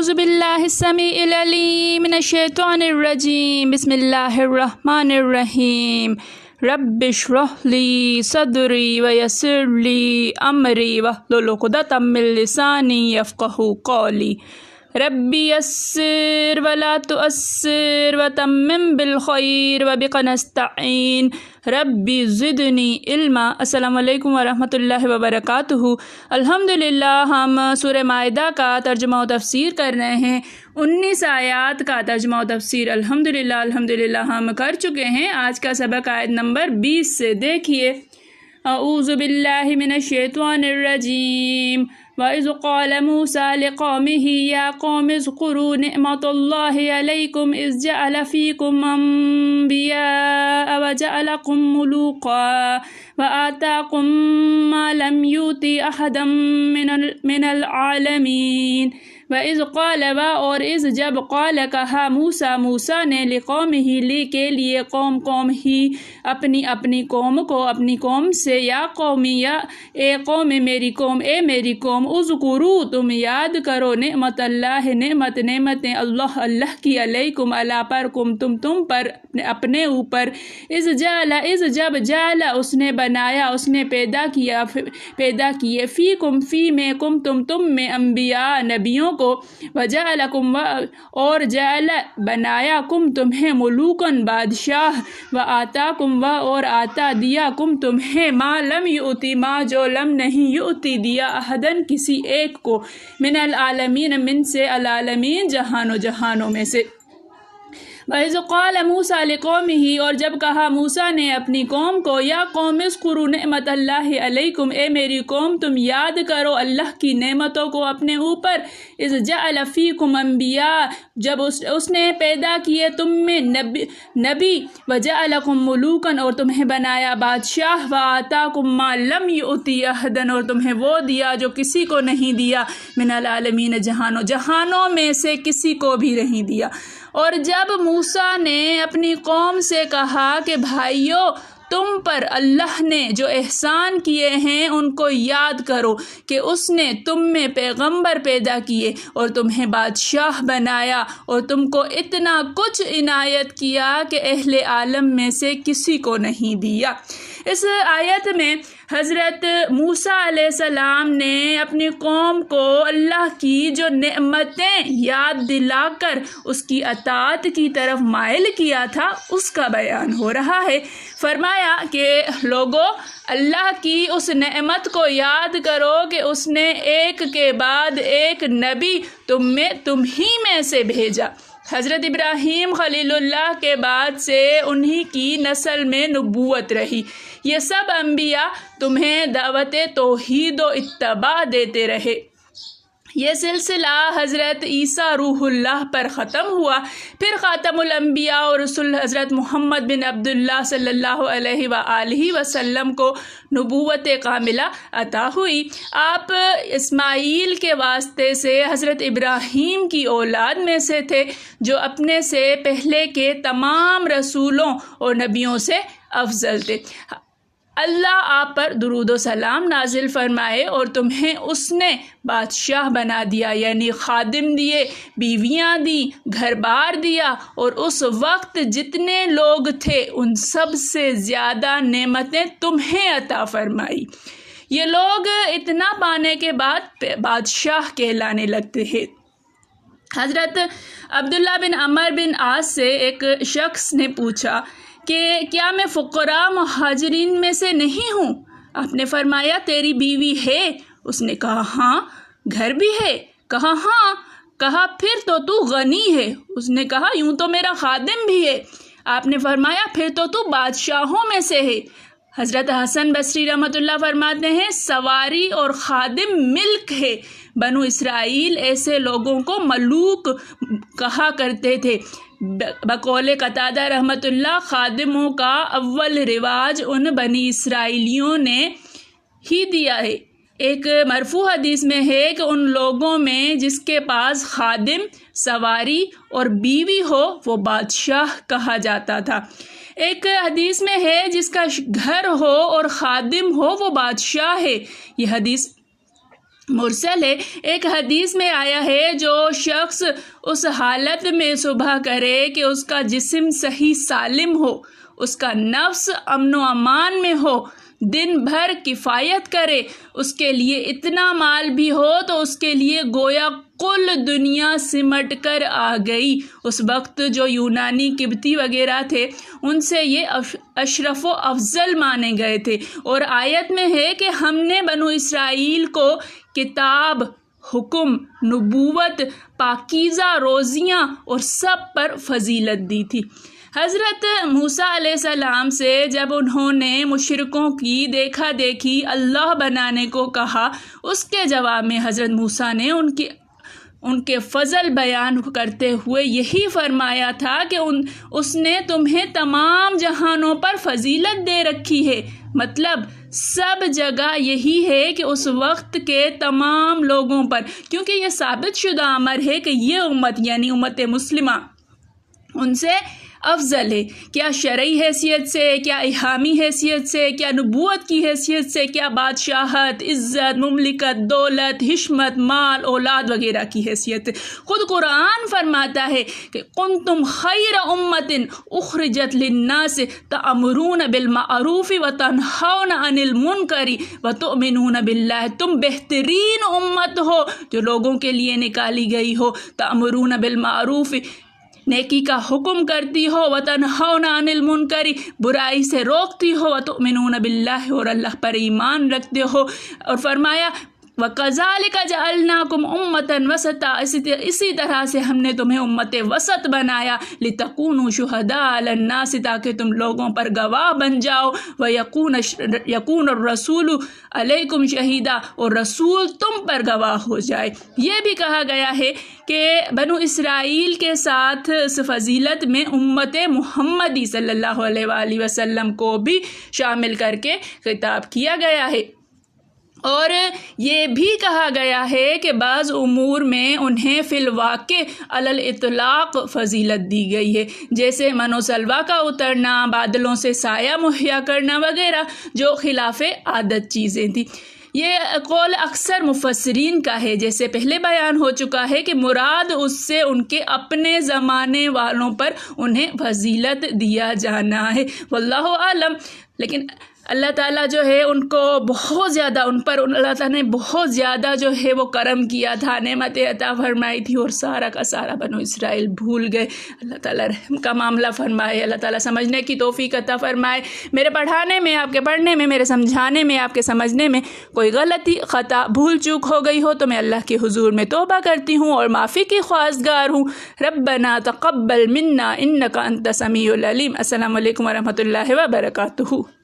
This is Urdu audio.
اعوذ باللہ السمیع العلیم من الشیطان الرجیم بسم اللہ الرحمن الرحیم رب اشرح لی صدری ویسر لی امری واحلل عقدۃ من لسانی یفقہوا قولی ربی یسر ولا تعسر وتمم بالخیر وبک نستعین ربی زدنی علما۔ السلام علیکم ورحمۃ اللہ وبرکاتہ۔ الحمدللہ ہم سورہ مائدہ کا ترجمہ و تفسیر کر رہے ہیں۔ 19 آیات کا ترجمہ و تفسیر الحمدللہ ہم کر چکے ہیں۔ آج کا سبق آیت نمبر 20 سے دیکھیے۔ اعوذ باللہ من الشیطان الرجیم وَإِذْ قَالَ مُوسَىٰ لِقَوْمِهِ يَا قَوْمِ اذْكُرُوا نِعْمَةَ اللَّهِ عَلَيْكُمْ إِذْ جَعَلَ فِيكُمْ أَنْبِيَاءَ وَجَعَلَكُمْ مُلُوكًا وَآتَاكُمْ مَا لَمْ يُؤْتِ أَحَدًا مِنَ الْعَالَمِينَ۔ وَإِذْ قَالَ اور اس جب قال کہا موسیٰ نے لقومہ لی کے لیے قوم ہی اپنی قوم کو اپنی قوم سے یا قومی یا اے قوم میری قوم اے میری قوم اذکروا تم یاد کرو نعمت اللہ نعمتیں اللہ کی علیکم اللہ پر تم پر اپنے اوپر از جب جعل اس نے بنایا اس نے پیدا کیے فیکم فی میں تم میں انبیاء نبیوں کو وجعلکم اور جعل بنایا کم تمہیں ملوکن بادشاہ وآتاکم اور آتا دیا کم تمہیں ما لم یؤتی ما جو لم نہیں یؤتی دیا احدن کسی ایک کو من العالمین من سے العالمین جہانوں میں سے۔ وَإِذْ قَالَ مُوسَىٰ لِقَوْمِهِ اور جب کہا موسیٰ نے اپنی قوم کو یا قوم اذکروا نعمت اللہ علیکم اے میری قوم تم یاد کرو اللہ کی نعمتوں کو اپنے اوپر اذ جعل فیکم انبیاء جب اس نے پیدا کیے تم میں نبی وجعلکم ملوکن اور تمہیں بنایا بادشاہ وآتاکم ما لم یؤتی احدن اور تمہیں وہ دیا جو کسی کو نہیں دیا من العالمین جہانوں میں سے کسی کو بھی نہیں دیا۔ اور جب موسیٰ نے اپنی قوم سے کہا کہ بھائیو تم پر اللہ نے جو احسان کیے ہیں ان کو یاد کرو کہ اس نے تم میں پیغمبر پیدا کیے اور تمہیں بادشاہ بنایا اور تم کو اتنا کچھ عنایت کیا کہ اہل عالم میں سے کسی کو نہیں دیا۔ اس آیت میں حضرت موسیٰ علیہ السلام نے اپنی قوم کو اللہ کی جو نعمتیں یاد دلا کر اس کی اطاعت کی طرف مائل کیا تھا اس کا بیان ہو رہا ہے۔ فرمایا کہ لوگو اللہ کی اس نعمت کو یاد کرو کہ اس نے ایک کے بعد ایک نبی تم ہی میں سے بھیجا۔ حضرت ابراہیم خلیل اللہ کے بعد سے انہی کی نسل میں نبوت رہی۔ یہ سب انبیاء تمہیں دعوت توحید و اتباع دیتے رہے۔ یہ سلسلہ حضرت عیسیٰ روح اللہ پر ختم ہوا، پھر خاتم الانبیاء اور رسول حضرت محمد بن عبداللہ صلی اللہ علیہ وآلہ وسلم کو نبوت کاملہ عطا ہوئی۔ آپ اسماعیل کے واسطے سے حضرت ابراہیم کی اولاد میں سے تھے جو اپنے سے پہلے کے تمام رسولوں اور نبیوں سے افضل تھے۔ اللہ آپ پر درود و سلام نازل فرمائے اور تمہیں اس نے بادشاہ بنا دیا، یعنی خادم دیے، بیویاں دی، گھر بار دیا، اور اس وقت جتنے لوگ تھے ان سب سے زیادہ نعمتیں تمہیں عطا فرمائی۔ یہ لوگ اتنا پانے کے بعد بادشاہ کہلانے لگتے ہیں۔ حضرت عبداللہ بن عمر بن عاص سے ایک شخص نے پوچھا کہ کیا میں فقراء مہاجرین میں سے نہیں ہوں؟ آپ نے فرمایا تیری بیوی ہے؟ اس نے کہا ہاں۔ گھر بھی ہے؟ کہا ہاں۔ کہا پھر تو غنی ہے؟ اس نے کہا یوں تو میرا خادم بھی ہے۔ آپ نے فرمایا پھر تو بادشاہوں میں سے ہے۔ حضرت حسن بصری رحمۃ اللہ فرماتے ہیں سواری اور خادم ملک ہے۔ بنو اسرائیل ایسے لوگوں کو ملوک کہا کرتے تھے۔ بقول قتادہ رحمۃ اللہ خادموں کا اول رواج ان بنی اسرائیلیوں نے ہی دیا ہے۔ ایک مرفوع حدیث میں ہے کہ ان لوگوں میں جس کے پاس خادم، سواری اور بیوی ہو وہ بادشاہ کہا جاتا تھا۔ ایک حدیث میں ہے جس کا گھر ہو اور خادم ہو وہ بادشاہ ہے۔ یہ حدیث مرسل ہے۔ ایک حدیث میں آیا ہے جو شخص اس حالت میں صبح کرے کہ اس کا جسم صحیح سالم ہو، اس کا نفس امن و امان میں ہو، دن بھر کفایت کرے، اس کے لیے اتنا مال بھی ہو تو اس کے لیے گویا کل دنیا سمٹ کر آ گئی۔ اس وقت جو یونانی قبطی وغیرہ تھے ان سے یہ اشرف و افضل مانے گئے تھے، اور آیت میں ہے کہ ہم نے بنو اسرائیل کو کتاب، حکم، نبوت، پاکیزہ روزیاں اور سب پر فضیلت دی تھی۔ حضرت موسیٰ علیہ السلام سے جب انہوں نے مشرکوں کی دیکھا دیکھی اللہ بنانے کو کہا، اس کے جواب میں حضرت موسیٰ نے ان کے فضل بیان کرتے ہوئے یہی فرمایا تھا کہ اس نے تمہیں تمام جہانوں پر فضیلت دے رکھی ہے۔ مطلب سب جگہ یہی ہے کہ اس وقت کے تمام لوگوں پر، کیونکہ یہ ثابت شدہ امر ہے کہ یہ امت یعنی امت مسلمہ ان سے افضل ہے، کیا شرعی حیثیت سے، کیا الہامی حیثیت سے، کیا نبوت کی حیثیت سے، کیا بادشاہت، عزت، مملکت، دولت، حشمت، مال، اولاد وغیرہ کی حیثیت سے۔ خود قرآن فرماتا ہے کہ کنتم خیر امت اخرجت للناس تأمرون بالمعروف وتنہون عن المنکر وتؤمنون باللہ، تم بہترین امت ہو جو لوگوں کے لیے نکالی گئی ہو، تأمرون بالمعروف نیکی کا حکم کرتی ہو، وتنہون عن المنکر برائی سے روکتی ہو، وتؤمنون باللہ اور اللہ پر ایمان رکھتے ہو، اور فرمایا وَكَذَلِكَ جَعَلْنَاكُمْ أُمَّةً وَسَطًا، اسی طرح سے ہم نے تمہیں امت وسط بنایا، لِتَكُونُوا شُهَدَاءَ عَلَى النَّاسِ، تاکہ تم لوگوں پر گواہ بن جاؤ، وَيَكُونَ الرَّسُولُ عَلَيْكُمْ شَهِيدًا، اور رسول تم پر گواہ ہو جائے۔ یہ بھی کہا گیا ہے کہ بنو اسرائیل کے ساتھ اس فضیلت میں امت محمدی صلی اللہ علیہ وآلہ وسلم کو بھی شامل کر کے خطاب کیا گیا ہے، اور یہ بھی کہا گیا ہے کہ بعض امور میں انہیں فی الواقع علی الاطلاق فضیلت دی گئی ہے، جیسے من و سلوہ کا اترنا، بادلوں سے سایہ مہیا کرنا وغیرہ، جو خلاف عادت چیزیں تھیں۔ یہ قول اکثر مفسرین کا ہے، جیسے پہلے بیان ہو چکا ہے کہ مراد اس سے ان کے اپنے زمانے والوں پر انہیں فضیلت دیا جانا ہے، واللہ عالم۔ لیکن اللہ تعالیٰ جو ہے ان کو بہت زیادہ، ان پر اللہ تعالیٰ نے بہت زیادہ جو ہے وہ کرم کیا تھا، نعمتیں عطا فرمائی تھی، اور سارا کا سارا بنو اسرائیل بھول گئے۔ اللہ تعالیٰ رحم کا معاملہ فرمائے، اللہ تعالیٰ سمجھنے کی توفیق عطا فرمائے۔ میرے پڑھانے میں، آپ کے پڑھنے میں، میرے سمجھانے میں، آپ کے سمجھنے میں کوئی غلطی، خطا، بھول چوک ہو گئی ہو تو میں اللہ کے حضور میں توبہ کرتی ہوں اور معافی کی خواستگار ہوں۔ ربنا تقبل منا انک انت السمیع العلیم۔ السلام علیکم ورحمۃ اللہ وبرکاتہ۔